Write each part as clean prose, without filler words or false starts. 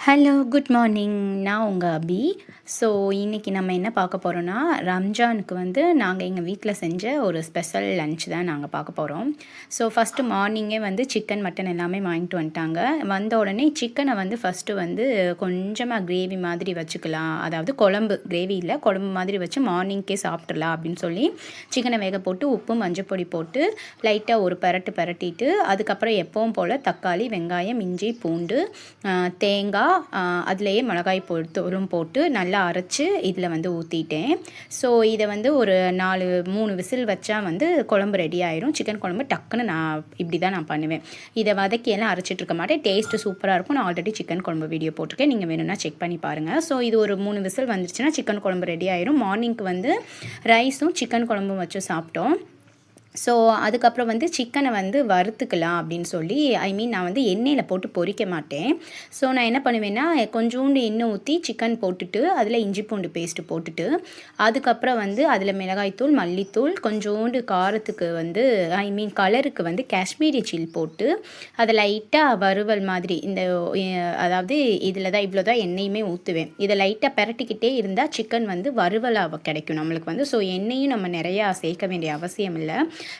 Hello, good morning. நான் உங்கள் அபி. So இன்றைக்கி நம்ம என்ன பார்க்க போகிறோன்னா, ரம்ஜானுக்கு வந்து நாங்கள் எங்கள் வீட்டில் செஞ்ச ஒரு ஸ்பெஷல் லன்ச் தான் நாங்கள் பார்க்க போகிறோம். ஸோ ஃபஸ்ட்டு மார்னிங்கே வந்து சிக்கன், மட்டன் எல்லாமே வாங்கிட்டு வந்துட்டாங்க. வந்த உடனே சிக்கனை வந்து ஃபஸ்ட்டு வந்து கொஞ்சமாக கிரேவி மாதிரி வச்சுக்கலாம். அதாவது குழம்பு, கிரேவி இல்லை, குழம்பு மாதிரி வச்சு மார்னிங்கே சாப்பிட்றலாம் அப்படின்னு சொல்லி சிக்கனை வேக போட்டு உப்பு மஞ்சப்பொடி போட்டு லைட்டாக ஒரு பெரட்டிட்டு அதுக்கப்புறம் எப்பவும் போல் தக்காளி, வெங்காயம், இஞ்சி, பூண்டு, தேங்காய், அதுலேயே மிளகாய் தூளும் போட்டு நல்லா அரைச்சி இதில் வந்து ஊற்றிட்டேன். ஸோ இதை வந்து ஒரு 3 விசில் வச்சா வந்து குழம்பு ரெடி ஆயிரும். சிக்கன் குழம்பு டக்குன்னு இப்படி தான் நான் பண்ணுவேன். இதை வதக்கியெல்லாம் அரைச்சிட்டு இருக்க மாட்டேன். டேஸ்ட்டு சூப்பராக இருக்கும். நான் ஆல்ரெடி சிக்கன் குழம்பு வீடியோ போட்டிருக்கேன், நீங்கள் வேணும்னா செக் பண்ணி பாருங்கள். ஸோ இது ஒரு 3 விசில் வந்துருச்சுன்னா சிக்கன் குழம்பு ரெடி ஆயிரும். மார்னிங்க்கு வந்து ரைஸும் சிக்கன் குழம்பும் வச்சு சாப்பிட்டோம். ஸோ அதுக்கப்புறம் வந்து சிக்கனை வந்து வறுத்துக்கலாம் அப்படின்னு சொல்லி நான் வந்து எண்ணெயில் போட்டு பொரிக்க மாட்டேன். ஸோ நான் என்ன பண்ணுவேன்னா, கொஞ்சோண்டு எண்ணெய் ஊற்றி சிக்கன் போட்டுட்டு அதில் இஞ்சி பூண்டு பேஸ்ட்டு போட்டுட்டு அதுக்கப்புறம் வந்து அதில் மிளகாய்த்தூள், மல்லித்தூள், கொஞ்சோண்டு காரத்துக்கு வந்து கலருக்கு வந்து காஷ்மீரி சில்லி போட்டு அதை லைட்டாக வறுவல் மாதிரி அதாவது இதில் தான் இவ்வளோ தான் எண்ணெயுமே ஊற்றுவேன். இதை லைட்டாக பெரட்டிக்கிட்டே இருந்தால் சிக்கன் வந்து வறுவலாக கிடைக்கும் நம்மளுக்கு வந்து. ஸோ எண்ணெயும் நம்ம நிறையா சேர்க்க வேண்டிய அவசியம் இல்லை.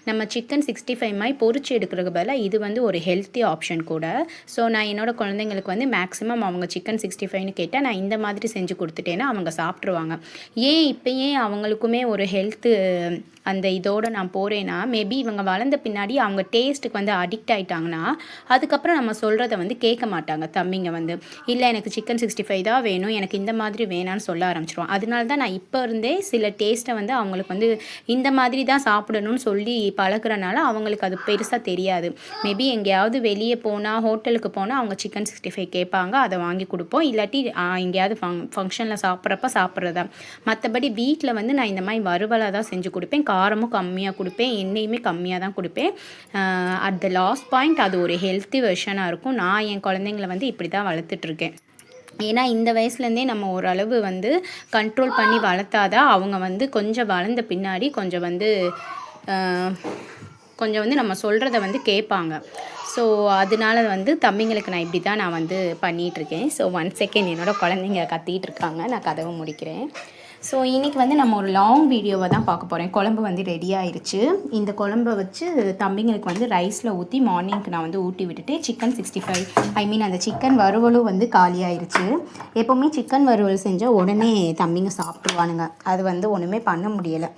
நம்ம சிக்கன் 65 மாதிரி பொரிச்சு எடுக்கிறதுக்கு பதிலாக இது வந்து ஒரு ஹெல்த்தி ஆப்ஷன் கூட. ஸோ நான் என்னோடய குழந்தைங்களுக்கு வந்து மேக்ஸிமம் அவங்க சிக்கன் 65ன்னு கேட்டால் நான் இந்த மாதிரி செஞ்சு கொடுத்துட்டேன்னா அவங்க சாப்பிட்ருவாங்க. ஏன் அவங்களுக்குமே ஒரு ஹெல்த்து அந்த இதோடு நான் போகிறேன்னா, மேபி இவங்க வளர்ந்த பின்னாடி அவங்க டேஸ்ட்டுக்கு வந்து அடிக்ட் ஆகிட்டாங்கன்னா அதுக்கப்புறம் நம்ம சொல்கிறத வந்து கேட்க மாட்டாங்க. தம்பிங்க வந்து இல்லை எனக்கு சிக்கன் 65 தான் வேணும், எனக்கு இந்த மாதிரி வேணான்னு சொல்ல ஆரம்பிச்சிருவோம். அதனால தான் நான் இப்போ இருந்தே சில டேஸ்ட்டை வந்து அவங்களுக்கு வந்து இந்த மாதிரி தான் சாப்பிடணும்னு சொல்லி பழக்கிறனால அவங்களுக்கு அது பெருசாக தெரியாது. மேபி எங்கேயாவது வெளியே போனால், ஹோட்டலுக்கு போனால் அவங்க சிக்கன் 65 கேட்பாங்க, அதை வாங்கி கொடுப்போம். இல்லாட்டி எங்கேயாவது ஃபங்க்ஷனில் சாப்பிட்றதா. மற்றபடி வீட்டில் வந்து நான் இந்த மாதிரி வறுவலாக தான் செஞ்சு கொடுப்பேன். காரமும் கம்மியாக கொடுப்பேன், எண்ணெயுமே கம்மியாக தான் கொடுப்பேன். அட் த லாஸ்ட் பாயிண்ட் அது ஒரு ஹெல்த்தி வெர்ஷனாக இருக்கும். நான் என் குழந்தைங்களை வந்து இப்படி தான் வளர்த்துட்ருக்கேன். ஏன்னா இந்த வயசுலேருந்தே நம்ம ஓரளவு வந்து கண்ட்ரோல் பண்ணி வளர்த்தாதான் அவங்க வந்து கொஞ்சம் வளர்ந்த பின்னாடி கொஞ்சம் வந்து நம்ம சொல்கிறத வந்து கேட்பாங்க. ஸோ அதனால வந்து தம்பிங்களுக்கு நான் இப்படி தான் நான் வந்து பண்ணிகிட்ருக்கேன். ஸோ 1 செகண்ட், என்னோடய குழந்தைங்க கத்திகிட்டு இருக்காங்க, நான் கதவை முடிக்கிறேன். ஸோ இன்றைக்கி வந்து நம்ம ஒரு லாங் வீடியோவை தான் பார்க்க போகிறேன். குழம்பு வந்து ரெடி ஆயிடுச்சு. இந்த குழம்பை வச்சு தம்பிங்களுக்கு வந்து ரைஸில் ஊற்றி மார்னிங்க்கு நான் வந்து ஊட்டி விட்டுட்டு சிக்கன் 65 அந்த சிக்கன் வறுவலும் வந்து காலி ஆயிடுச்சு. எப்போவுமே சிக்கன் வறுவல் செஞ்சால் உடனே தம்பிங்க சாப்பிட்ருவானுங்க. அது வந்து ஒன்றுமே பண்ண முடியலை.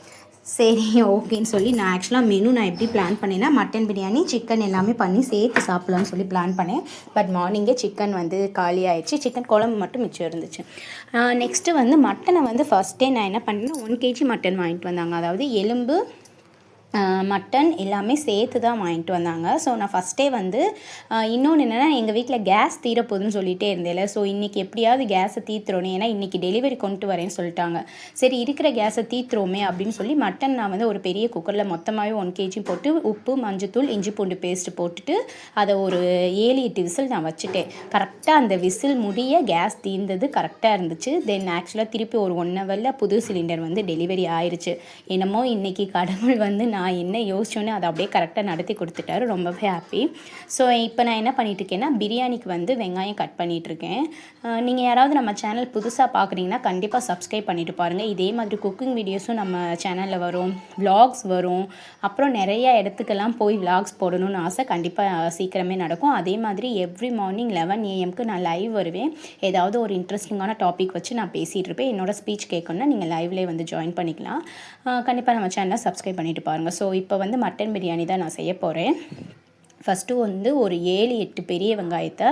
சரி, ஓகேன்னு சொல்லி நான் ஆக்சுவலாக நான் எப்படி பிளான் பண்ணேன்னா, மட்டன் பிரியாணி, சிக்கன் எல்லாமே பண்ணி சேர்த்து சாப்பிட்லான்னு சொல்லி பிளான் பண்ணேன். பட் மார்னிங்கே சிக்கன் வந்து காலி ஆயிடுச்சு. சிக்கன் குழம்பு மட்டும் மிச்சம் இருந்துச்சு. நெக்ஸ்ட்டு வந்து மட்டனை வந்து ஃபஸ்ட்டே நான் என்ன பண்ணேன்னா 1 kg மட்டன் வாங்கிட்டு வந்தாங்க. அதாவது எலும்பு, மட்டன் எல்லாமே சேர்த்து தான் வாங்கிட்டு வந்தாங்க. ஸோ நான் ஃபஸ்ட்டே வந்து இன்னொன்று என்னென்னா, எங்கள் வீட்டில் கேஸ் தீரப்போகுதுன்னு சொல்லிகிட்டே இருந்தேன்ல. ஸோ இன்றைக்கி எப்படியாவது கேஸை தீர்த்துறோன்னு, ஏன்னா இன்றைக்கி டெலிவரி கொண்டு வரேன்னு சொல்லிட்டாங்க. சரி, இருக்கிற கேஸை தீர்த்துறோமே அப்படின்னு சொல்லி மட்டன் நான் வந்து ஒரு பெரிய குக்கரில் மொத்தமாகவே 1 kg போட்டு உப்பு, மஞ்சத்தூள், இஞ்சி பூண்டு பேஸ்ட்டு போட்டுட்டு அதை ஒரு 7-8 விசில் நான் வச்சுட்டேன். கரெக்டாக அந்த விசில் முடிய கேஸ் தீர்ந்தது கரெக்டாக இருந்துச்சு. தென் ஆக்சுவலாக திருப்பி ஒரு 1 ஹவரில் புது சிலிண்டர் வந்து டெலிவரி ஆயிடுச்சு. என்னமோ இன்றைக்கி கடவுள் வந்து நான் என்ன யோசிச்சோன்னே அதை அப்படியே கரெக்டாக நடத்தி கொடுத்துட்டாரு. ரொம்பவே ஹாப்பி. ஸோ இப்போ நான் என்ன பண்ணிகிட்ருக்கேன்னா, பிரியாணிக்கு வந்து வெங்காயம் கட் பண்ணிகிட்ருக்கேன். நீங்கள் யாராவது நம்ம சேனல் புதுசாக பார்க்குறீங்கன்னா கண்டிப்பாக சப்ஸ்கிரைப் பண்ணிவிட்டு பாருங்கள். இதே மாதிரி குக்கிங் வீடியோஸும் நம்ம சேனலில் வரும், விலாக்ஸ் வரும். அப்புறம் நிறைய இடத்துக்கெல்லாம் போய் விலாக்ஸ் போடணும்னு ஆசை. கண்டிப்பாக சீக்கிரமே நடக்கும். அதே மாதிரி எவ்ரி மார்னிங் 11 AM நான் லைவ் வருவேன். ஏதாவது ஒரு இன்ட்ரெஸ்டிங்கான டாபிக் வச்சு நான் பேசிகிட்டு இருப்பேன். என்னோடய ஸ்பீச் கேட்கணுன்னா நீங்கள் லைவ்லேயே வந்து ஜாயின் பண்ணிக்கலாம். கண்டிப்பாக நம்ம சேனலை சப்ஸ்கிரைப் பண்ணிவிட்டு பாருங்கள். ஸோ இப்போ வந்து மட்டன் பிரியாணி தான் நான் செய்ய போகிறேன். ஃபஸ்ட்டு வந்து ஒரு 7-8 பெரிய வெங்காயத்தை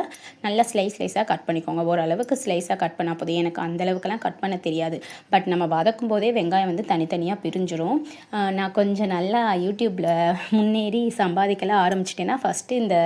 நல்லா ஸ்லைஸாக கட் பண்ணிக்கோங்க. ஓரளவுக்கு ஸ்லைஸாக கட் பண்ணால் போதும். எனக்கு அந்தளவுக்கெல்லாம் கட் பண்ண தெரியாது. பட் நம்ம வதக்கும் போதே வெங்காயம் வந்து தனித்தனியாக பிரிஞ்சிரும். நான் கொஞ்சம் நல்லா யூடியூப்பில் முன்னேறி சம்பாதிக்கலாம் ஆரம்பிச்சிட்டேன்னா ஃபஸ்ட்டு இந்த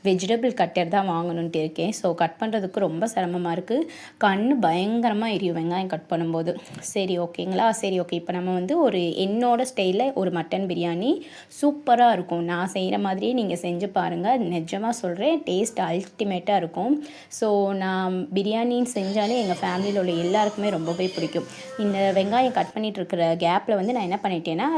வெஜிடபிள் கட்டர் தான் வாங்கணுன்ட்டு இருக்கேன். ஸோ கட் பண்ணுறதுக்கு ரொம்ப சிரமமாக இருக்குது. கண் பயங்கரமாக எரியும் வெங்காயம் கட் பண்ணும்போது. சரி, ஓகேங்களா? சரி, ஓகே. இப்போ நம்ம வந்து ஒரு என்னோடய ஸ்டைலில் ஒரு மட்டன் பிரியாணி சூப்பராக இருக்கும். நான் செய்கிற மாதிரியே நீங்கள் செஞ்சு பாருங்கள். நிஜமாக சொல்கிறேன், டேஸ்ட் அல்டிமேட்டாக இருக்கும். ஸோ நான் பிரியாணின்னு செஞ்சாலே எங்கள் ஃபேமிலியில் உள்ள எல்லாருக்குமே ரொம்பவே பிடிக்கும். இந்த வெங்காயம் கட் பண்ணிகிட்டு இருக்கிற கேப்பில் வந்து நான் என்ன பண்ணிட்டேன்னா,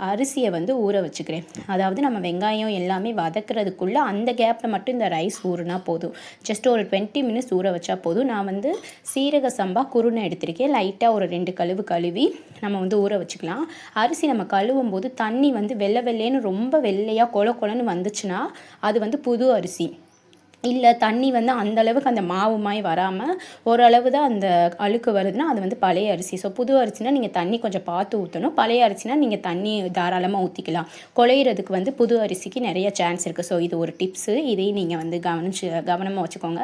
அரிசியை வந்து ஊற வச்சுக்கிறேன். அதாவது நம்ம வெங்காயம் எல்லாமே வதக்கிறதுக்குள்ளே அந்த கேப்பில் மட்டும் இந்த ரைஸ் ஊறுனா போதும். ஜஸ்ட் ஒரு 20 மினிட்ஸ் ஊற வச்சா போதும். நான் வந்து சீரக சம்பா குருணை எடுத்திருக்கேன். லைட்டாக ஒரு 2 கழுவி நம்ம வந்து ஊற வச்சுக்கலாம். அரிசி நம்ம கழுவும் போது தண்ணி வந்து வெள்ளை வெள்ளைன்னு ரொம்ப வெள்ளையாக கொலன்னு வந்துச்சுன்னா அது வந்து புது அரிசி. இல்லை தண்ணி வந்து அந்தளவுக்கு அந்த மாவு மாதிரி வராமல் ஓரளவு தான் அந்த அழுக்கு வருதுன்னா அது வந்து பழைய அரிசி. ஸோ புது அரிசினா நீங்கள் தண்ணி கொஞ்சம் பார்த்து ஊற்றணும். பழைய அரிசினா நீங்கள் தண்ணி தாராளமாக ஊற்றிக்கலாம். குழையிறதுக்கு வந்து புது அரிசிக்கு நிறைய சான்ஸ் இருக்குது. ஸோ இது ஒரு டிப்ஸு. இதையும் நீங்கள் வந்து கவனமாக வச்சுக்கோங்க.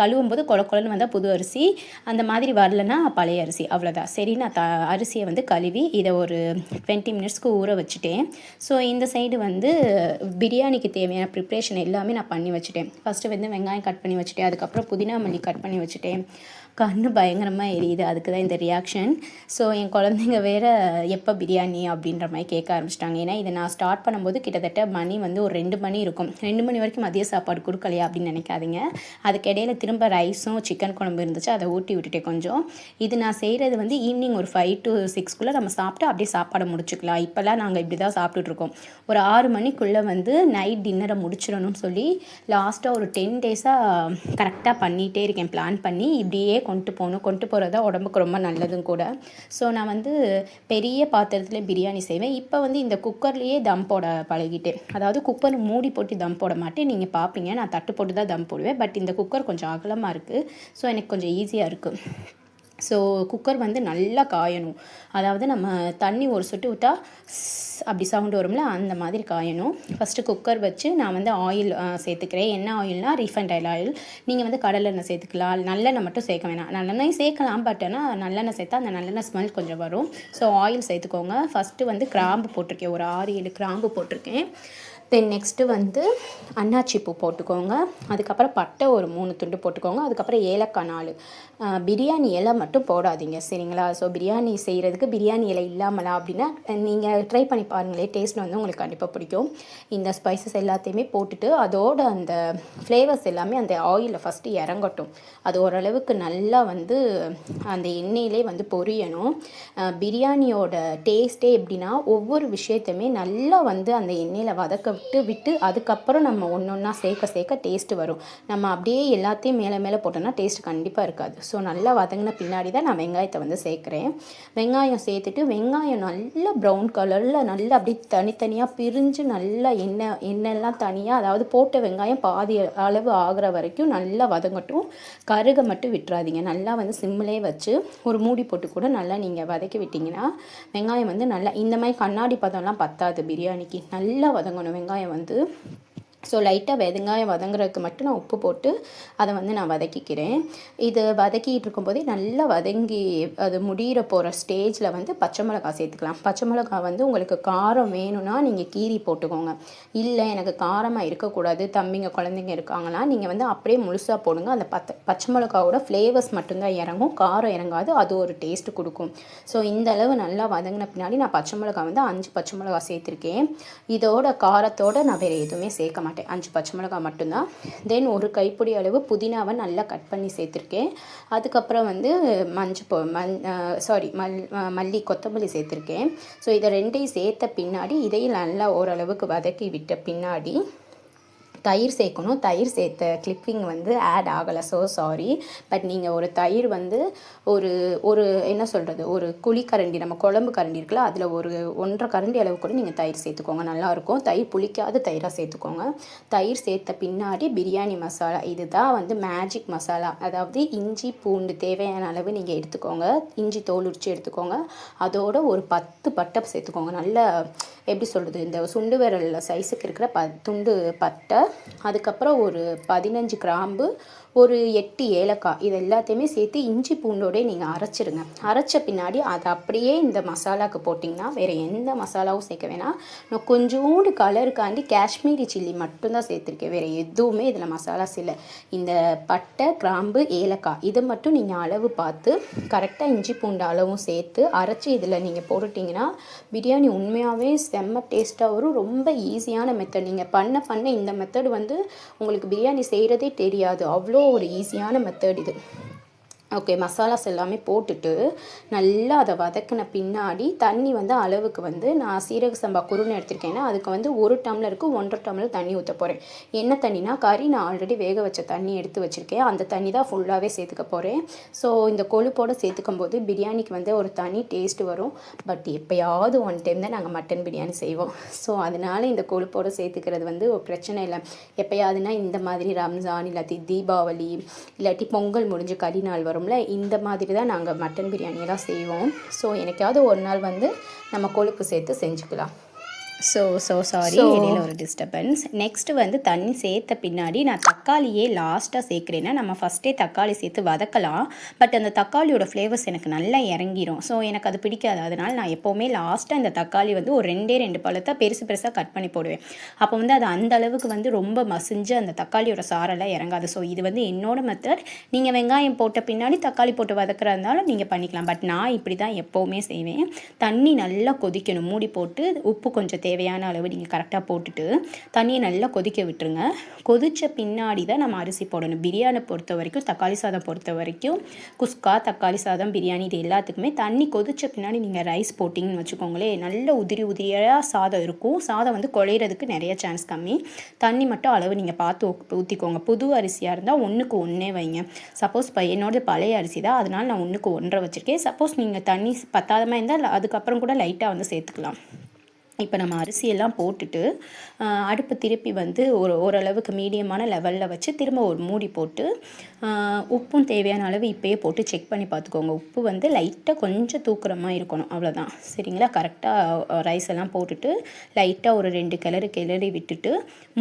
கழுவும் போது கொலன்னு வந்தால் புது அரிசி, அந்த மாதிரி வரலன்னா பழைய அரிசி, அவ்வளோதான். சரி, நான் அரிசியை வந்து கழுவி இதை ஒரு 20 மினிட்ஸ்க்கு ஊற வச்சுட்டேன். ஸோ இந்த சைடு வந்து பிரியாணிக்கு தேவையான ப்ரிப்ரேஷன் எல்லாமே நான் பண்ணி வச்சுட்டேன். ஃபஸ்ட்டு வந்து வெங்காயம் கட் பண்ணி வச்சுட்டேன். அதுக்கப்புறம் புதினா மல்லி கட் பண்ணி வச்சுட்டேன். கண்ணு பயங்கரமாக எரியுது, அதுக்கு தான் இந்த ரியாக்ஷன். ஸோ என் குழந்தைங்க வேறு எப்போ பிரியாணி அப்படின்ற மாதிரி கேட்க ஆரம்பிச்சிட்டாங்க. ஏன்னா இதை நான் ஸ்டார்ட் பண்ணும்போது கிட்டத்தட்ட மணி வந்து ஒரு 2 மணி இருக்கும். 2 மணி வரைக்கும் மதிய சாப்பாடு கொடுக்கலையா அப்படின்னு நினைக்காதீங்க. அதுக்கிடையில் திரும்ப ரைஸும் சிக்கன் குழம்பு இருந்துச்சு, அதை ஊட்டி விட்டுட்டேன் கொஞ்சம். இது நான் செய்கிறது வந்து ஈவினிங் ஒரு 5 to 6 நம்ம சாப்பிட்டு அப்படியே சாப்பாடை முடிச்சுக்கலாம். இப்போல்லாம் நாங்கள் இப்படி தான் சாப்பிட்டுட்ருக்கோம். ஒரு 6 மணிக்குள்ளே வந்து நைட் டின்னரை முடிச்சிடணும்னு சொல்லி லாஸ்ட்டாக ஒரு 10 டேஸாக கரெக்டாக பண்ணிகிட்டே இருக்கேன். பிளான் பண்ணி இப்படியே கொண்டு போகிறது தான் உடம்புக்கு ரொம்ப நல்லதும் கூட. ஸோ நான் வந்து பெரிய பாத்திரத்தில் பிரியாணி செய்வேன். இப்போ வந்து இந்த குக்கர்லேயே தம் போட பழகிட்டேன். அதாவது குக்கர் மூடி போட்டு தம் போட மாட்டேன். நீங்கள் பார்ப்பீங்க, நான் தட்டு போட்டு தான் தம் போடுவேன். பட் இந்த குக்கர் கொஞ்சம் அகலமாக இருக்குது. ஸோ எனக்கு கொஞ்சம் ஈஸியாக இருக்குது. ஸோ குக்கர் வந்து நல்லா காயணும். அதாவது நம்ம தண்ணி ஒரு சொட்டு விட்டா அப்படி சவுண்டு வரும்ல, அந்த மாதிரி காயணும். ஃபஸ்ட்டு குக்கர் வச்சு நான் வந்து ஆயில் சேர்த்துக்கிறேன். என்ன ஆயில்னால் ரீஃபைண்ட் ஆயில். நீங்கள் வந்து கடலெண்ணெய் சேர்த்துக்கலாம், நல்லெண்ணெய் மட்டும் சேர்க்க வேணாம். நல்லெண்ணெய் சேர்க்கலாம், பட் ஆனால் நல்லெண்ணெய் சேர்த்தா அந்த நல்லெண்ணெய் ஸ்மெல் கொஞ்சம் வரும். ஸோ ஆயில் சேர்த்துக்கோங்க. ஃபஸ்ட்டு வந்து கிராம்பு போட்டிருக்கேன், ஒரு 6-7 கிராம்பு போட்டிருக்கேன். தென் நெக்ஸ்ட்டு வந்து அன்னாச்சி பூ போட்டுக்கோங்க. அதுக்கப்புறம் பட்டை ஒரு 3 துண்டு போட்டுக்கோங்க. அதுக்கப்புறம் ஏலக்காய் 4. பிரியாணி இலை மட்டும் போடாதீங்க, சரிங்களா? ஸோ பிரியாணி செய்கிறதுக்கு பிரியாணி இலை இல்லாமலா அப்படின்னா நீங்கள் ட்ரை பண்ணி பாருங்களேன். டேஸ்ட் வந்து உங்களுக்கு கண்டிப்பாக பிடிக்கும். இந்த ஸ்பைசஸ் எல்லாத்தையுமே போட்டுட்டு அதோட அந்த ஃப்ளேவர்ஸ் எல்லாமே அந்த ஆயிலில் ஃபஸ்ட்டு இறங்கட்டும். அது ஓரளவுக்கு நல்லா வந்து அந்த எண்ணெயிலே வந்து பொரியணும். பிரியாணியோட டேஸ்ட்டே எப்படின்னா ஒவ்வொரு விஷயத்தையுமே நல்லா வந்து அந்த எண்ணெயில் வதக்க விட்டு அதுக்கப்புறம் நம்ம ஒன்றா சேர்க்க டேஸ்ட்டு வரும். நம்ம அப்படியே எல்லாத்தையும் மேலே போட்டோம்னா டேஸ்ட் கண்டிப்பாக இருக்காது. ஸோ நல்லா வதங்கின பின்னாடி தான் நான் வெங்காயத்தை வந்து சேர்க்குறேன். வெங்காயம் சேர்த்துட்டு வெங்காயம் நல்லா ப்ரௌன் கலரில் நல்லா அப்படியே தனித்தனியாக பிரிஞ்சு நல்லா எண்ணெய்லாம் தனியாக, அதாவது போட்ட வெங்காயம் பாதி அளவு ஆகிற வரைக்கும் நல்லா வதங்கட்டும். கருகை மட்டும் விட்டுறாதீங்க. நல்லா வந்து சிம்மிலே வச்சு ஒரு மூடி போட்டு கூட நல்லா நீங்கள் வதக்கி விட்டிங்கன்னா வெங்காயம் வந்து நல்லா இந்த மாதிரி கண்ணாடி பதம்லாம் பத்தாது பிரியாணிக்கு. நல்லா வதங்கணும் வெங்காயம் வந்து. ஸோ லைட்டாக வெங்காயம் வதங்குறதுக்கு மட்டும் நான் உப்பு போட்டு அதை வந்து நான் வதக்கிக்கிறேன். இது வதக்கிட்டு இருக்கும்போதே நல்லா வதங்கி அது முடிகிற போகிற ஸ்டேஜில் வந்து பச்சை மிளகாய் சேர்த்துக்கலாம். பச்சை மிளகாய் வந்து உங்களுக்கு காரம் வேணும்னா நீங்கள் கீரி போட்டுக்கோங்க. இல்லை எனக்கு காரமாக இருக்கக்கூடாது, தம்பிங்க குழந்தைங்க இருக்காங்கன்னா நீங்கள் வந்து அப்படியே முழுசாக போடுங்க. அந்த பச்சை மிளகாவோட ஃப்ளேவர்ஸ் மட்டும்தான் இறங்கும், காரம் இறங்காது. அது ஒரு டேஸ்ட்டு கொடுக்கும். ஸோ இந்த அளவு நல்லா வதங்கின பின்னாடி நான் பச்சை மிளகாய் வந்து 5 பச்சை மிளகாய் சேர்த்துருக்கேன். இதோட காரத்தோடு நான் வேறு எதுவுமே சேர்க்க மாட்டேன். 5 பச்சை மிளகாய் மட்டும்தான். தென் ஒரு கைப்பிடி அளவு புதினாவை நல்லா கட் பண்ணி சேர்த்துருக்கேன். அதுக்கப்புறம் வந்து மல்லி கொத்தமல்லி சேர்த்துருக்கேன். ஸோ இதை ரெண்டையும் சேர்த்த பின்னாடி இதையும் நல்லா ஓரளவுக்கு வதக்கி விட்ட பின்னாடி தயிர் சேர்க்கணும். தயிர் சேர்த்த கிளிப்பிங் வந்து ஆட் ஆகலை, ஸோ சாரி. பட் நீங்கள் ஒரு தயிர் வந்து ஒரு என்ன சொல்கிறது, ஒரு குழிக்கரண்டி, நம்ம குழம்பு கரண்டி இருக்குல்ல, அதில் ஒரு 1.5 கரண்டி அளவு கூட நீங்கள் தயிர் சேர்த்துக்கோங்க, நல்லாயிருக்கும். தயிர் புளிக்காத தயிராக சேர்த்துக்கோங்க. தயிர் சேர்த்த பின்னாடி பிரியாணி மசாலா, இதுதான் வந்து மேஜிக் மசாலா. அதாவது இஞ்சி பூண்டு தேவையான அளவு நீங்கள் எடுத்துக்கோங்க. இஞ்சி தோல் உரித்து எடுத்துக்கோங்க. அதோட ஒரு 10 பட்டை சேர்த்துக்கோங்க. நல்லா எப்படி சொல்கிறது, இந்த சுண்டு விரல் சைஸுக்கு இருக்கிற துண்டு பட்டை. அதுக்கப்புறம் ஒரு 15 கிராம்பு, ஒரு 8 ஏலக்காய் இது எல்லாத்தையுமே சேர்த்து இஞ்சி பூண்டோடே நீங்கள் அரைச்சிருங்க. அரைச்ச பின்னாடி அதை அப்படியே இந்த மசாலாவுக்கு போட்டிங்கன்னா வேறு எந்த மசாலாவும் சேர்க்க வேணாம். நான் கொஞ்சோண்டு கலருக்காண்டி காஷ்மீரி சில்லி மட்டும்தான் சேர்த்துருக்கேன். வேறு எதுவுமே இதில் மசாலாஸ் இல்லை. இந்த பட்டை, கிராம்பு, ஏலக்காய் இதை மட்டும் நீங்கள் அளவு பார்த்து கரெக்டாக இஞ்சி பூண்டு அளவும் சேர்த்து அரைச்சி இதில் நீங்கள் போட்டுட்டிங்கன்னா பிரியாணி உண்மையாகவே செம்ம டேஸ்ட்டாக வரும். ரொம்ப ஈஸியான மெத்தட். நீங்கள் பண்ண இந்த மெத்தட் வந்து உங்களுக்கு பிரியாணி செய்கிறதே தெரியாது. அவ்வளோ ஒரு ஈஸியான மெத்தட் இது. ஓகே, மசாலாஸ் எல்லாமே போட்டுட்டு நல்லா அதை வதக்கின பின்னாடி தண்ணி வந்து அளவுக்கு வந்து நான் சீரக சம்பா குருணை எடுத்திருக்கேன்னா அதுக்கு வந்து 1 டம்ளருக்கு 1.5 டம்ளர் தண்ணி ஊற்ற போகிறேன். என்ன தண்ணினா கறி நான் ஆல்ரெடி வேக வச்ச தண்ணி எடுத்து வச்சுருக்கேன். அந்த தண்ணி தான் ஃபுல்லாகவே சேர்த்துக்க போகிறேன். ஸோ இந்த கொழுப்போடு சேர்த்துக்கும் போது பிரியாணிக்கு வந்து ஒரு தனி டேஸ்ட் வரும். பட் எப்போயாவது ஒன் டைம் தான் நாங்கள் மட்டன் பிரியாணி செய்வோம். ஸோ அதனால் இந்த கொழுப்போடு சேர்த்துக்கிறது வந்து ஒரு பிரச்சனை இல்லை. எப்போயாவதுனா இந்த மாதிரி ரம்ஜான் இல்லாட்டி தீபாவளி இல்லாட்டி பொங்கல் முடிஞ்சு கறி நாள் வரும், இந்த மாதிரி தான் நாங்கள் மட்டன் பிரியாணியெல்லாம் செய்வோம். ஸோ எனக்காவது ஒரு நாள் வந்து நம்ம கொழுப்பு சேர்த்து செஞ்சுக்கலாம். ஸோ சாரி, இடையில ஒரு டிஸ்டர்பன்ஸ். நெக்ஸ்ட்டு வந்து தண்ணி சேர்த்த பின்னாடி நான் தக்காளியே லாஸ்ட்டாக சேர்க்குறேன்னா நம்ம ஃபஸ்ட்டே தக்காளி சேர்த்து வதக்கலாம். பட் அந்த தக்காளியோட ஃப்ளேவர்ஸ் எனக்கு நல்லா இறங்கிரும். ஸோ எனக்கு அது பிடிக்காது. அதனால் நான் எப்போவுமே லாஸ்ட்டாக இந்த தக்காளி வந்து ஒரு 2 பழத்தை பெருசாக கட் பண்ணி போடுவேன். அப்போ வந்து அது அந்த அளவுக்கு வந்து ரொம்ப மசிஞ்சு அந்த தக்காளியோட சாரெல்லாம் இறங்காது. ஸோ இது வந்து என்னோட மெத்தட். நீங்கள் வெங்காயம் போட்ட பின்னாடி தக்காளி போட்டு வதக்குறா இருந்தாலும் நீங்கள் பண்ணிக்கலாம். பட் நான் இப்படி தான் எப்போவுமே செய்வேன். தண்ணி நல்லா கொதிக்கணும். மூடி போட்டு உப்பு கொஞ்சம் தேவையான அளவு நீங்கள் கரெக்டாக போட்டுட்டு தண்ணியை நல்லா கொதிக்க விட்டுருங்க. கொதித்த பின்னாடி தான் நம்ம அரிசி போடணும். பிரியாணி பொறுத்த வரைக்கும், தக்காளி சாதம் பொறுத்த வரைக்கும், குஸ்கா, தக்காளி சாதம், பிரியாணி இது எல்லாத்துக்குமே தண்ணி கொதித்த பின்னாடி நீங்கள் ரைஸ் போட்டிங்கன்னு வச்சுக்கோங்களேன், நல்ல உதிரியாக சாதம் இருக்கும். சாதம் வந்து குழையிறதுக்கு நிறைய சான்ஸ் கம்மி. தண்ணி மட்டும் அளவு நீங்கள் பார்த்து ஊற்றிக்கோங்க. புது அரிசியாக இருந்தால் 1க்கு 1 வைங்க. சப்போஸ் என்னோட பழைய அரிசி தான், அதனால் நான் 1க்கு 1.5 வச்சுருக்கேன். சப்போஸ் நீங்கள் தண்ணி பத்தாதமாக இருந்தால் அதுக்கப்புறம் கூட லைட்டாக வந்து சேர்த்துக்கலாம். இப்போ நம்ம அரிசியெல்லாம் போட்டுட்டு அடுப்பு திருப்பி வந்து ஓரளவுக்கு மீடியமான லெவலில் வச்சு திரும்ப ஒரு மூடி போட்டு உப்பும் தேவையான அளவு இப்போயே போட்டு செக் பண்ணி பார்த்துக்கோங்க. உப்பு வந்து லைட்டாக கொஞ்சம் தூக்குறமாக இருக்கணும், அவ்வளோதான். சரிங்களா? கரெக்டாக ரைஸ் எல்லாம் போட்டுட்டு லைட்டாக ஒரு 2 கிளறி விட்டுட்டு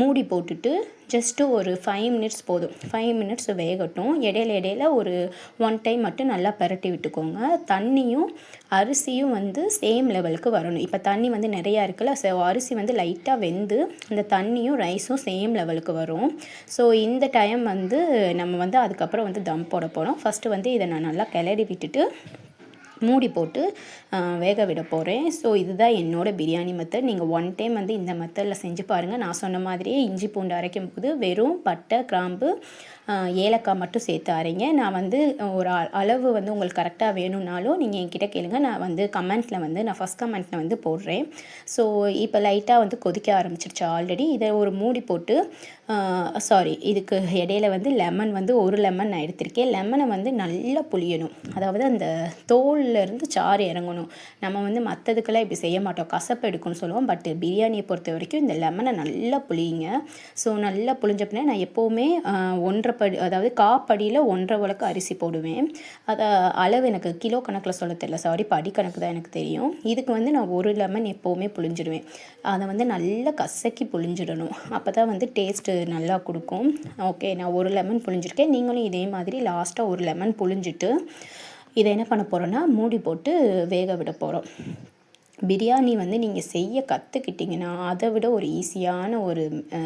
மூடி போட்டுட்டு ஜஸ்ட்டு ஒரு 5 மினிட்ஸ் போதும். 5 மினிட்ஸ் வேகட்டும். இடையில ஒரு 1 டைம் மட்டும் நல்லா பரட்டி விட்டுக்கோங்க. தண்ணியும் அரிசியும் வந்து சேம் லெவலுக்கு வரணும். இப்போ தண்ணி வந்து நிறையா இருக்குல்ல, ஸோ அரிசி வந்து லைட்டாக வெந்து அந்த தண்ணியும் ரைஸும் சேம் லெவலுக்கு வரும். ஸோ இந்த டைம் வந்து நம்ம வந்து அதுக்கப்புறம் வந்து தம் போட போகிறோம். ஃபஸ்ட்டு வந்து இதை நான் நல்லா கிளறி விட்டுட்டு மூடி போட்டு வேக விட போகிறேன். ஸோ இதுதான் என்னோடய பிரியாணி மெத்தட். நீங்கள் 1 டைம் வந்து இந்த மெத்தடில் செஞ்சு பாருங்கள். நான் சொன்ன மாதிரியே இஞ்சி பூண்டு அரைக்கும் போது வெறும் பட்டை, கிராம்பு, ஏலக்காய் மட்டும் சேர்த்து அரைங்க. நான் வந்து ஒரு அளவு வந்து உங்களுக்கு கரெக்டாக வேணும்னாலும் நீங்கள் என்கிட்ட கேளுங்க. நான் வந்து நான் ஃபஸ்ட் கமெண்ட்டில் வந்து போடுறேன். ஸோ இப்போ லைட்டாக வந்து கொதிக்க ஆரம்பிச்சிருச்சு ஆல்ரெடி. இதை ஒரு மூடி போட்டு இதுக்கு இடையில வந்து லெமன் வந்து 1 லெமன் நான் எடுத்திருக்கேன். லெமனை வந்து நல்லா புளியணும். அதாவது அந்த தோல்லேருந்து சாறு இறங்கணும். நம்ம வந்து மற்றதுக்கெல்லாம் இப்படி செய்ய மாட்டோம், கசப்பு எடுக்கும்னு சொல்லுவோம். பட் பிரியாணியை பொறுத்த வரைக்கும் இந்த லெமனை நல்லா புளியுங்க. ஸோ நல்லா புளிஞ்ச பின்னா நான் எப்போவுமே 1.5 படி, அதாவது காப்படியில் 1.5 உலக்கு அரிசி போடுவேன். அதை அளவு எனக்கு கிலோ கணக்கில் சொல்ல தெரியல, படி கணக்கு தான் எனக்கு தெரியும். இதுக்கு வந்து நான் 1 லெமன் எப்போவுமே புளிஞ்சிடுவேன். அதை வந்து நல்லா கசக்கி புளிஞ்சிடணும். அப்போ தான் வந்து டேஸ்ட்டு நல்லா கொடுக்கும். ஓகே, நான் 1 லெமன் புளிஞ்சிருக்கேன். நீங்களும் இதே மாதிரி லாஸ்ட்டாக 1 லெமன் புளிஞ்சிட்டு இதை என்ன பண்ண போகிறோன்னா மூடி போட்டு வேக விட போகிறோம். பிரியாணி வந்து நீங்கள் செய்ய கற்றுக்கிட்டிங்கன்னா அதை விட ஒரு ஈஸியான ஒரு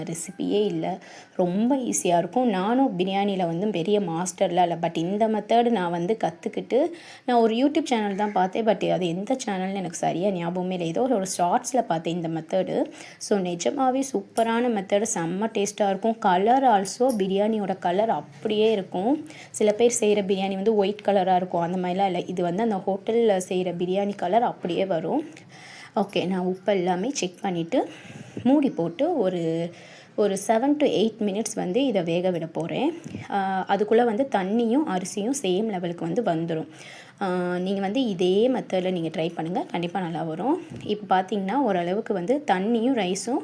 ரெசிபியே இல்லை. ரொம்ப ஈஸியாக இருக்கும். நானும் பிரியாணியில் வந்து பெரிய மாஸ்டர்லாம் இல்லை. பட் இந்த மெத்தடு நான் வந்து கற்றுக்கிட்டு நான் ஒரு யூடியூப் சேனல் தான் பார்த்தேன். பட் அது எந்த சேனல்னு எனக்கு சரியாக ஞாபகமே இல்லை. ஏதோ ஒரு ஷார்ட்ஸில் பார்த்தேன் இந்த மெத்தடு. ஸோ நிஜமாகவே சூப்பரான மெத்தடு, செம்ம டேஸ்ட்டாக இருக்கும். கலர் ஆல்சோ பிரியாணியோட கலர் அப்படியே இருக்கும். சில பேர் செய்கிற பிரியாணி வந்து ஒயிட் கலராக இருக்கும், அந்த மாதிரிலாம் இல்லை. இது வந்து அந்த ஹோட்டலில் செய்கிற பிரியாணி கலர் அப்படியே வரும். ஓகே, நான் உப்பு எல்லாமே செக் பண்ணிவிட்டு மூடி போட்டு ஒரு 7 to 8 மினிட்ஸ் வந்து இதை வேக விட போகிறேன். அதுக்குள்ளே வந்து தண்ணியும் அரிசியும் சேம் லெவலுக்கு வந்து வந்துடும். நீங்கள் வந்து இதே மெத்தடில் நீங்கள் ட்ரை பண்ணுங்கள், கண்டிப்பாக நல்லா வரும். இப்போ பார்த்தீங்கன்னா ஓரளவுக்கு வந்து தண்ணியும் ரைஸும்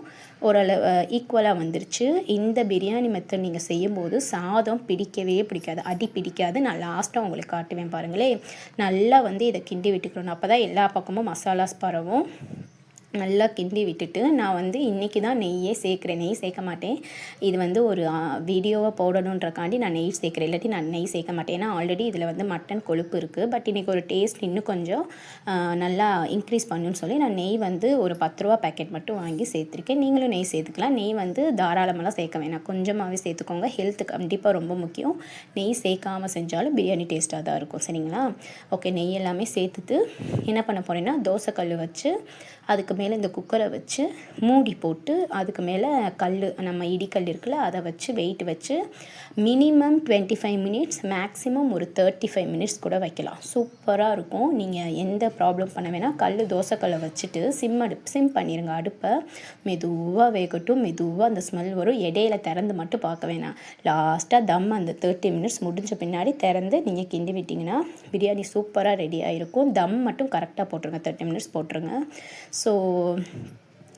ஓரளவு ஈக்குவலாக வந்துருச்சு. இந்த பிரியாணி மெத்தட் நீங்கள் செய்யும்போது சாதம் பிடிக்கவே பிடிக்காது, அடி பிடிக்காது. நான் லாஸ்ட்டாக உங்களுக்கு காட்டுவேன் பாருங்களேன். நல்லா வந்து இதை கிண்டி விட்டுக்கணும். அப்போ தான் எல்லா பக்கமும் மசாலாஸ் பரவும். நல்லா கிண்டி விட்டுட்டு நான் வந்து இன்றைக்கி தான் நெய்யே சேர்க்குறேன். நெய் சேர்க்க மாட்டேன். இது வந்து ஒரு வீடியோவாக போடணுன்றக்காண்டி நான் நெய் சேர்க்குறேன். இல்லாட்டி நான் நெய் சேர்க்க மாட்டேன். ஏன்னா ஆல்ரெடி இதில் வந்து மட்டன் கொழுப்பு இருக்குது. பட் இன்றைக்கி ஒரு டேஸ்ட் இன்னும் கொஞ்சம் நல்லா இன்க்ரீஸ் பண்ணுன்னு சொல்லி நான் நெய் வந்து ஒரு 10 ரூபா பேக்கெட் மட்டும் வாங்கி சேர்த்துருக்கேன். நீங்களும் நெய் சேர்த்துக்கலாம். நெய் வந்து தாராளமெல்லாம் சேர்க்க வேணாம், கொஞ்சமாகவே சேர்த்துக்கோங்க. ஹெல்த்து கண்டிப்பாக ரொம்ப முக்கியம். நெய் சேர்க்காமல் செஞ்சாலும் பிரியாணி டேஸ்ட்டாக தான் இருக்கும். சரிங்களா? ஓகே, நெய் எல்லாமே சேர்த்துட்டு என்ன பண்ண போகிறேன்னா தோசைக்கல் வச்சு அதுக்கு மேலே இந்த குக்கரை வச்சு மூடி போட்டு அதுக்கு மேலே கல், நம்ம இடிக்கல் இருக்குல்ல, அதை வச்சு வெயிட் வச்சு மினிமம் 25 மினிட்ஸ், மேக்ஸிமம் ஒரு 35 மினிட்ஸ் கூட வைக்கலாம். சூப்பராக இருக்கும். நீங்கள் எந்த ப்ராப்ளம் பண்ண வேணால் தோசைக்கல்லை வச்சுட்டு சிம் பண்ணிடுங்க அடுப்பை. மெதுவாக வேகட்டும். மெதுவாக அந்த ஸ்மெல் வரும். இடையில திறந்து மட்டும் பார்க்க வேணாம். லாஸ்ட்டாக அந்த 30 மினிட்ஸ் முடிஞ்ச பின்னாடி திறந்து நீங்கள் கிண்டி விட்டிங்கன்னா பிரியாணி சூப்பராக ரெடி ஆகிருக்கும். மட்டும் கரெக்டாக போட்டுருங்க, 30 மினிட்ஸ் போட்டுருங்க. ஸோ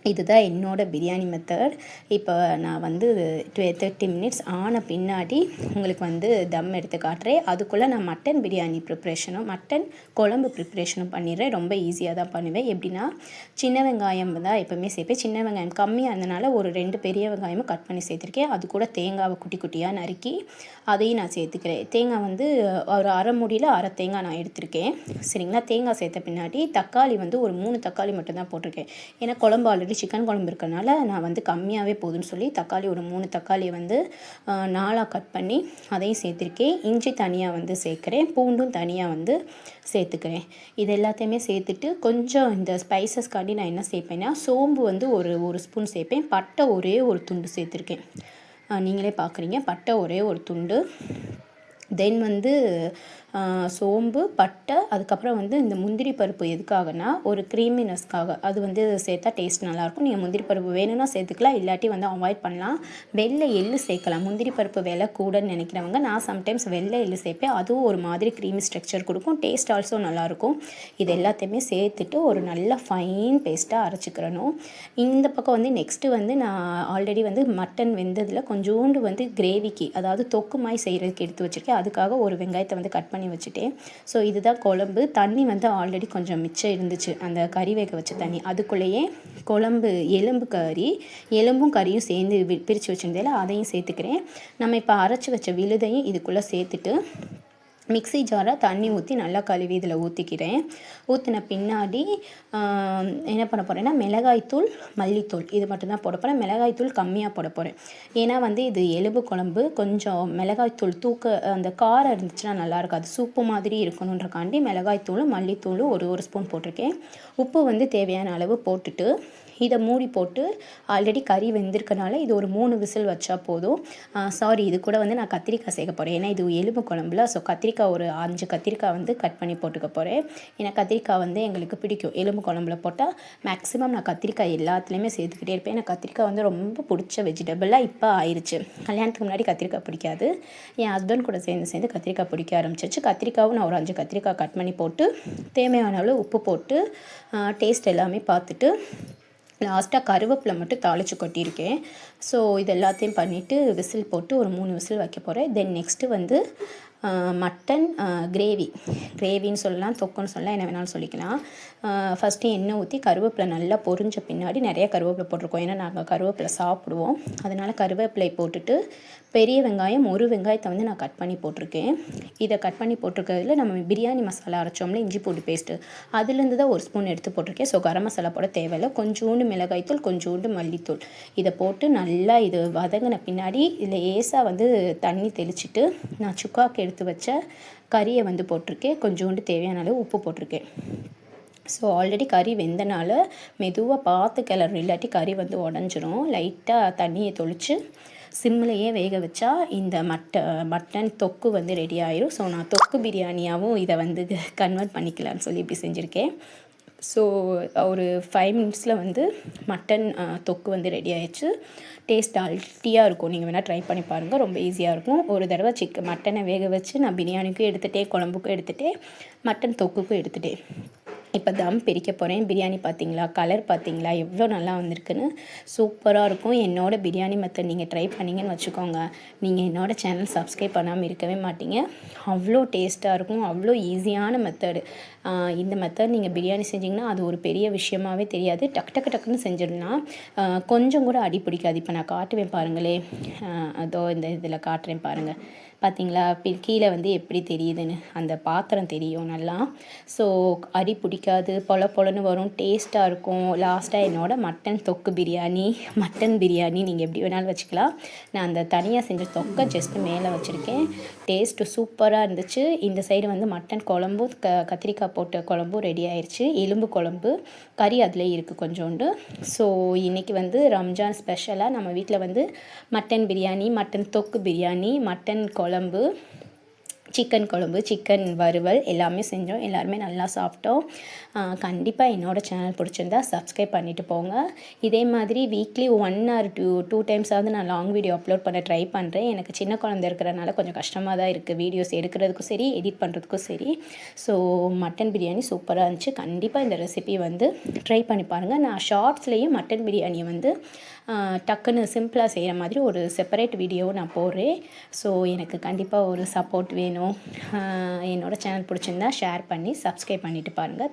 இதுதான் என்னோடய பிரியாணி மெத்தட். இப்போ நான் வந்து 30 மினிட்ஸ் ஆன பின்னாடி உங்களுக்கு வந்து எடுத்து காட்டுறேன். அதுக்குள்ளே நான் மட்டன் பிரியாணி ப்ரிப்ரேஷனும் மட்டன் குழம்பு ப்ரிப்ரேஷனும் பண்ணிடுறேன். ரொம்ப ஈஸியாக தான் பண்ணுவேன். எப்படின்னா சின்ன வெங்காயம் தான் எப்போவுமே சேர்ப்பேன். சின்ன வெங்காயம் கம்மியாக இருந்தனால ஒரு 2 பெரிய வெங்காயமும் கட் பண்ணி சேர்த்துருக்கேன். அது கூட தேங்காவை குட்டி குட்டியாக நறுக்கி அதையும் நான் சேர்த்துக்கிறேன். தேங்காய் வந்து ஒரு அரை மூடியில் அரை தேங்காய் நான் எடுத்திருக்கேன். சரிங்களா? தேங்காய் சேர்த்த பின்னாடி தக்காளி வந்து ஒரு 3 தக்காளி மட்டும்தான் போட்டிருக்கேன். ஏன்னா குழம்பு ஆல்ரெடி சிக்கன் குழம்பு இருக்கிறனால நான் வந்து கம்மியாகவே போதுன்னு சொல்லி தக்காளி ஒரு 3 தக்காளியை வந்து 4ஆக கட் பண்ணி அதையும் சேர்த்துருக்கேன். இஞ்சி தனியாக வந்து சேர்க்குறேன். பூண்டும் தனியாக வந்து சேர்த்துக்கிறேன். இது எல்லாத்தையுமே சேர்த்துட்டு கொஞ்சம் இந்த ஸ்பைசஸ்க்காண்டி நான் என்ன சேர்ப்பேன்னா சோம்பு வந்து ஒரு ஸ்பூன் சேர்ப்பேன். பட்டை ஒரே ஒரு துண்டு சேர்த்துருக்கேன். நீங்களே பார்க்குறீங்க, பட்டை ஒரே ஒரு துண்டு. தென் வந்து சோம்பு, பட்டை, அதுக்கப்புறம் வந்து இந்த முந்திரி பருப்பு எதுக்காகனா ஒரு க்ரீமினஸ்க்காக. அது வந்து சேர்த்தா டேஸ்ட் நல்லாயிருக்கும். நீங்கள் முந்திரி பருப்பு வேணும்னா சேர்த்துக்கலாம், இல்லாட்டி வந்து அவாய்ட் பண்ணலாம். வெள்ளை எள்ளு சேர்க்கலாம். முந்திரி பருப்பு விலை கூடன்னு நினைக்கிறவங்க, நான் சம்டைம்ஸ் வெள்ளை எள்ளு சேர்ப்பேன். அதுவும் ஒரு மாதிரி க்ரீமி ஸ்ட்ரக்சர் கொடுக்கும். டேஸ்ட் ஆல்சோ நல்லாயிருக்கும். இது எல்லாத்தையுமே சேர்த்துட்டு ஒரு நல்ல ஃபைன் பேஸ்ட்டாக அரைச்சிக்கிறணும். இந்த பக்கம் வந்து நெக்ஸ்ட்டு வந்து நான் ஆல்ரெடி வந்து மட்டன் வெந்ததில் கொஞ்சோண்டு வந்து கிரேவிக்கு, அதாவது தொக்கு மாதிரி செய்கிறதுக்கு எடுத்து வச்சுருக்கேன். அதுக்காக ஒரு வெங்காயத்தை வந்து கட் பண்ணி வச்சுட்டேன். ஸோ இதுதான் குழம்பு. தண்ணி வந்து ஆல்ரெடி கொஞ்சம் மிச்சம் இருந்துச்சு, அந்த கறி வேக வச்ச தண்ணி. அதுக்குள்ளேயே குழம்பு எலும்பும் கறியும் சேர்ந்து பிரித்து வச்சுருந்தேல, அதையும் சேர்த்துக்கிறேன். நம்ம இப்போ அரைச்சி வச்ச விழுதையும் இதுக்குள்ளே சேர்த்துட்டு மிக்ஸி ஜாரை தண்ணி ஊற்றி நல்லா கழுவி இதில் ஊற்றிக்கிறேன். ஊற்றின பின்னாடி என்ன பண்ண போகிறேன்னா மிளகாய்த்தூள், மல்லித்தூள் இது மட்டும்தான் போட போகிறேன். மிளகாய்த்தூள் கம்மியாக போட போகிறேன். ஏன்னா வந்து இது எலும்பு குழம்பு, கொஞ்சம் மிளகாய்த்தூள் அந்த காரம் இருந்துச்சுன்னா நல்லாயிருக்கும். அது சூப்பு மாதிரி இருக்கணுன்றக்காண்டி மிளகாய்த்தூளும் மல்லித்தூளும் ஒரு ஸ்பூன் போட்டிருக்கேன். உப்பு வந்து தேவையான அளவு போட்டுட்டு இதை மூடி போட்டு, ஆல்ரெடி கறி வெந்திருக்கனால இது ஒரு 3 விசில் வச்சா போதும். இது கூட வந்து நான் கத்திரிக்காய் சேர்க்க போகிறேன். ஏன்னா இது எலும்பு குழம்புல. ஸோ கத்திரிக்காய் ஒரு 5 கத்திரிக்காய் வந்து கட் பண்ணி போட்டுக்க போகிறேன். ஏன்னா கத்திரிக்காய் வந்து எங்களுக்கு பிடிக்கும். எலும்பு குழம்புல போட்டால் மேக்ஸிமம் நான் கத்திரிக்காய் எல்லாத்துலேயுமே சேர்த்துக்கிட்டே இருப்பேன். எனக்கு கத்திரிக்காய் வந்து ரொம்ப பிடிச்ச வெஜிடபிளாக இப்போ ஆயிடுச்சு. கல்யாணத்துக்கு முன்னாடி கத்திரிக்காய் பிடிக்காது. என் ஹஸ்பண்ட் கூட சேர்ந்து கத்திரிக்காய் பிடிக்க ஆரம்பிச்சிருச்சு. கத்திரிக்காவும் நான் ஒரு 5 கத்திரிக்காய் கட் பண்ணி போட்டு தேவையான அளவு உப்பு போட்டு டேஸ்ட் எல்லாமே பார்த்துட்டு லாஸ்ட்டாக கருவேப்பிலை மட்டும் தாளித்து கொட்டியிருக்கேன். ஸோ இது எல்லாத்தையும் பண்ணிவிட்டு விசில் போட்டு ஒரு 3 விசில் வைக்க போகிறேன். தென் நெக்ஸ்ட்டு வந்து மட்டன் கிரேவின்னு சொல்லலாம், தொக்குன்னு சொல்லலாம், என்ன வேணாலும் சொல்லிக்கலாம். ஃபஸ்ட்டு எண்ணெய் ஊற்றி கருவேப்பிலை நல்லா பொரிஞ்ச பின்னாடி நிறைய கருவேப்பிலை போட்டிருக்கோம். ஏன்னா நாங்கள் கருவேப்பிலை சாப்பிடுவோம். அதனால் கருவேப்பிலை போட்டுட்டு பெரிய வெங்காயம் ஒரு வெங்காயத்தை வந்து நான் கட் பண்ணி போட்டிருக்கேன். இதை கட் பண்ணி போட்டிருக்கிறதுல நம்ம பிரியாணி மசாலா அரைச்சோம்ல, இஞ்சி பூண்டு பேஸ்ட்டு, அதுலேருந்து தான் ஒரு ஸ்பூன் எடுத்து போட்டிருக்கேன். ஸோ கரம் மசாலா போட தேவையில்லை. கொஞ்சோண்டு மிளகாய்த்தூள், கொஞ்சோண்டு மல்லித்தூள், இதை போட்டு நல்லா இது வதங்கின பின்னாடி இதில் லேசாக வந்து தண்ணி தெளிச்சிட்டு நான் சுக்காக்கு எடுத்து வச்ச கறியை வந்து போட்டிருக்கேன். கொஞ்சோண்டு தேவையான அளவு உப்பு போட்டிருக்கேன். ஸோ ஆல்ரெடி கறி வெந்தனால மெதுவாக பார்த்து கிளறணும், இல்லாட்டி கறி வந்து உடஞ்சிரும். லைட்டாக தண்ணியை தொளித்து சிம்மிலையே வேக வச்சா இந்த மட்டன் தொக்கு வந்து ரெடி ஆயிரும். ஸோ நான் தொக்கு பிரியாணியாகவும் இதை வந்து கன்வெர்ட் பண்ணிக்கலான்னு சொல்லி இப்படி செஞ்சுருக்கேன். ஸோ ஒரு 5 மினிட்ஸில் வந்து மட்டன் தொக்கு வந்து ரெடி ஆயிடுச்சு. டேஸ்ட் அல்ட்டியாக இருக்கும். நீங்கள் வேணால் ட்ரை பண்ணி பாருங்கள், ரொம்ப ஈஸியாக இருக்கும். ஒரு தடவை மட்டனை வேக வச்சு நான் பிரியாணிக்கும் எடுத்துகிட்டேன், குழம்புக்கும் எடுத்துகிட்டேன், மட்டன் தொக்குக்கும் எடுத்துகிட்டேன். இப்போ தம் பிரிக்க போகிறேன். பிரியாணி பார்த்தீங்களா, கலர் பார்த்தீங்களா எவ்வளோ நல்லா வந்திருக்குன்னு. சூப்பராக இருக்கும். என்னோடய பிரியாணி மெத்தட் நீங்கள் ட்ரை பண்ணிங்கன்னு வச்சுக்கோங்க, நீங்கள் என்னோடய சேனல் சப்ஸ்கிரைப் பண்ணாமல் இருக்கவே மாட்டீங்க. அவ்வளோ டேஸ்ட்டாக இருக்கும். அவ்வளோ ஈஸியான மெத்தடு. இந்த மெத்தட் நீங்கள் பிரியாணி செஞ்சிங்கன்னா அது ஒரு பெரிய விஷயமாகவே தெரியாது. டக்கு டக்கு டக்குன்னு செஞ்சிடலாம். கொஞ்சம் கூட அடி பிடிக்காது. இப்போ நான் காட்டுவேன் பாருங்களே. அதோ இந்த இதில் காட்டுறேன் பாருங்கள். பார்த்தீங்களா, கீழே வந்து எப்படி தெரியுதுன்னு அந்த பாத்திரம் தெரியும் நல்லா. ஸோ அடி பிடிக்காது, பொல பொலன்னு வரும், டேஸ்ட்டாக இருக்கும். லாஸ்ட்டாக என்னோடய மட்டன் தொக்கு பிரியாணி, மட்டன் பிரியாணி நீங்கள் எப்படி வேணாலும் வச்சுக்கலாம். நான் அந்த தனியாக செஞ்ச தொக்கை ஜஸ்ட்டு மேலே வச்சுருக்கேன். டேஸ்ட்டு சூப்பராக இருந்துச்சு. இந்த சைடு வந்து மட்டன் குழம்பும் கத்திரிக்காய் போட்ட குழம்பும் ரெடி ஆயிடுச்சு. எலும்பு குழம்பு கறி அதில் இருக்குது கொஞ்சோண்டு. ஸோ இன்றைக்கி வந்து ரம்ஜான் ஸ்பெஷலாக நம்ம வீட்டில் வந்து மட்டன் பிரியாணி, மட்டன் தொக்கு பிரியாணி, மட்டன் குழம்பு, சிக்கன் குழம்பு, சிக்கன் வறுவல் எல்லாமே செஞ்சோம். எல்லாருமே நல்லா சாப்பிட்டோம். கண்டிப்பாக என்னோடய சேனல் பிடிச்சிருந்தா சப்ஸ்கிரைப் பண்ணிவிட்டு போங்க. இதே மாதிரி வீக்லி 1 ஆர் 2 டைம்ஸாவது நான் லாங் வீடியோ அப்லோட் பண்ண ட்ரை பண்ணுறேன். எனக்கு சின்ன குழந்தை இருக்கிறனால கொஞ்சம் கஷ்டமாக தான் இருக்குது வீடியோஸ் எடுக்கிறதுக்கும் சரி, எடிட் பண்ணுறதுக்கும் சரி. ஸோ மட்டன் பிரியாணி சூப்பராக இருந்துச்சு. கண்டிப்பாக இந்த ரெசிபி வந்து ட்ரை பண்ணி பாருங்கள். நான் ஷார்ட்ஸ்லேயும் மட்டன் பிரியாணியை வந்து டக்குன்னு சிம்பிளாக செய்கிற மாதிரி ஒரு செப்பரேட் வீடியோவும் நான் போடுறேன். ஸோ எனக்கு கண்டிப்பாக ஒரு சப்போர்ட் வேணும். என்னோடய சேனல் பிடிச்சிருந்தா ஷேர் பண்ணி சப்ஸ்கிரைப் பண்ணிவிட்டு பாருங்கள்.